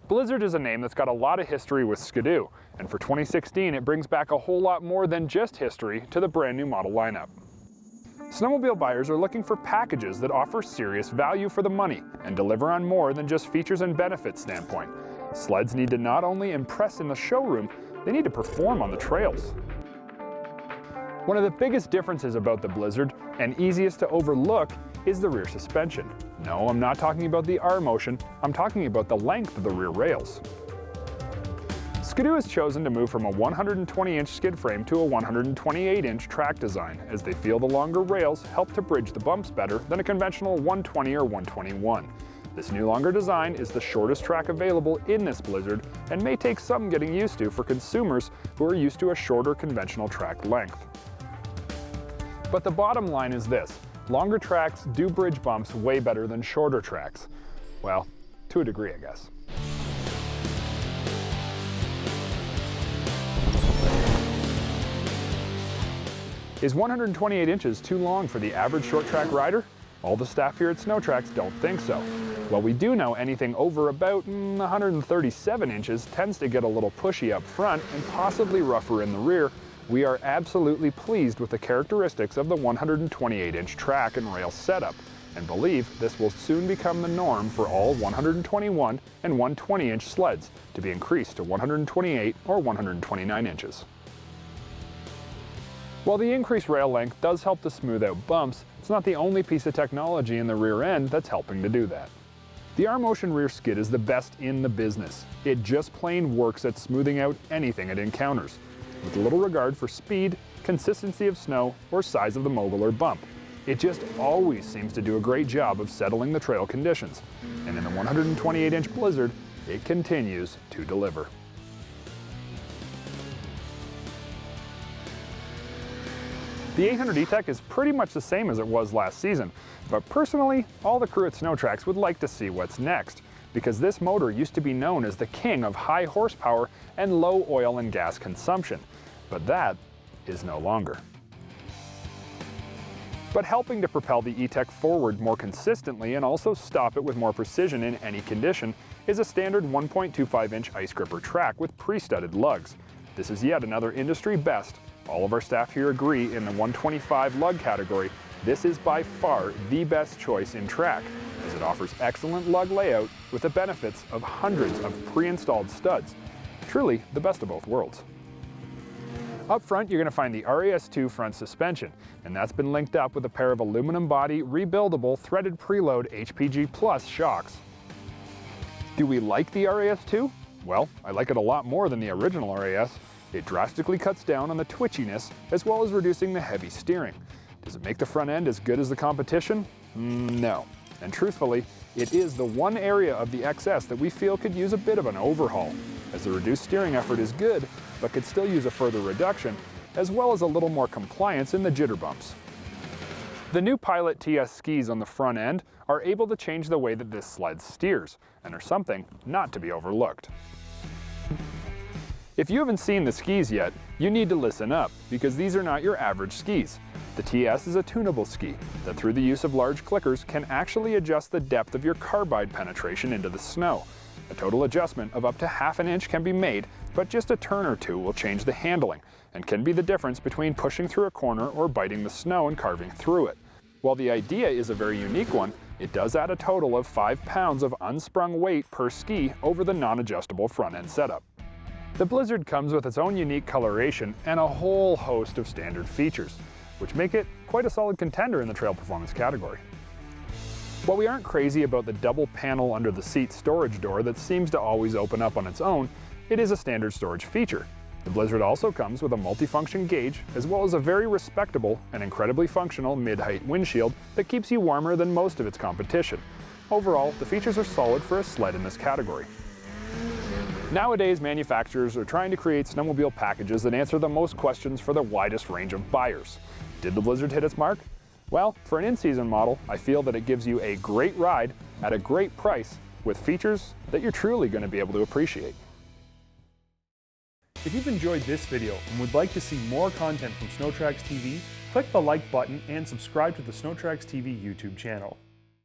Blizzard is a name that's got a lot of history with Ski-Doo, and for 2016 it brings back a whole lot more than just history to the brand new model lineup. Snowmobile buyers are looking for packages that offer serious value for the money and deliver on more than just features and benefits standpoint. Sleds need to not only impress in the showroom, they need to perform on the trails. One of the biggest differences about the Blizzard, and easiest to overlook, is the rear suspension. No, I'm not talking about the R-motion, I'm talking about the length of the rear rails. Ski-Doo has chosen to move from a 120-inch skid frame to a 128-inch track design, as they feel the longer rails help to bridge the bumps better than a conventional 120 or 121. This new longer design is the shortest track available in this Blizzard and may take some getting used to for consumers who are used to a shorter conventional track length. But the bottom line is this: longer tracks do bridge bumps way better than shorter tracks. Well, to a degree, I guess. Is 128 inches too long for the average short track rider? All the staff here at SnowTrax don't think so. Well, we do know anything over about 137 inches tends to get a little pushy up front and possibly rougher in the rear. We are absolutely pleased with the characteristics of the 128-inch track and rail setup, and believe this will soon become the norm for all 121 and 120-inch sleds, to be increased to 128 or 129 inches. While the increased rail length does help to smooth out bumps, it's not the only piece of technology in the rear end that's helping to do that. The R-Motion rear skid is the best in the business. It just plain works at smoothing out anything it encounters, with little regard for speed, consistency of snow, or size of the mogul or bump. It just always seems to do a great job of settling the trail conditions, and in the 128-inch Blizzard, it continues to deliver. The 800 e-tec is pretty much the same as it was last season, but personally, all the crew at SnowTrax would like to see what's next, because this motor used to be known as the king of high horsepower and low oil and gas consumption, but that is no longer. But helping to propel the e-tec forward more consistently and also stop it with more precision in any condition is a standard 1.25-inch ice gripper track with pre-studded lugs. This is yet another industry best. All of our staff here agree in the 125 lug category, this is by far the best choice in track, as it offers excellent lug layout with the benefits of hundreds of pre-installed studs. Truly the best of both worlds. Up front, you're going to find the RAS2 front suspension, and that's been linked up with a pair of aluminum body rebuildable threaded preload HPG Plus shocks. Do we like the RAS2? Well, I like it a lot more than the original RAS. It drastically cuts down on the twitchiness as well as reducing the heavy steering. Does it make the front end as good as the competition? No. And truthfully, it is the one area of the XS that we feel could use a bit of an overhaul, as the reduced steering effort is good, but could still use a further reduction, as well as a little more compliance in the jitter bumps. The new Pilot TS skis on the front end are able to change the way that this sled steers, and are something not to be overlooked. If you haven't seen the skis yet, you need to listen up, because these are not your average skis. The TS is a tunable ski that, through the use of large clickers, can actually adjust the depth of your carbide penetration into the snow. A total adjustment of up to ½ inch can be made, but just a turn or two will change the handling, and can be the difference between pushing through a corner or biting the snow and carving through it. While the idea is a very unique one, it does add a total of 5 pounds of unsprung weight per ski over the non-adjustable front end setup. The Blizzard comes with its own unique coloration and a whole host of standard features, which make it quite a solid contender in the trail performance category. While we aren't crazy about the double panel under the seat storage door that seems to always open up on its own, it is a standard storage feature. The Blizzard also comes with a multifunction gauge, as well as a very respectable and incredibly functional mid-height windshield that keeps you warmer than most of its competition. Overall, the features are solid for a sled in this category. Nowadays, manufacturers are trying to create snowmobile packages that answer the most questions for the widest range of buyers. Did the Blizzard hit its mark? Well, for an in-season model, I feel that it gives you a great ride at a great price with features that you're truly going to be able to appreciate. If you've enjoyed this video and would like to see more content from SnowTrax TV, click the like button and subscribe to the SnowTrax TV YouTube channel.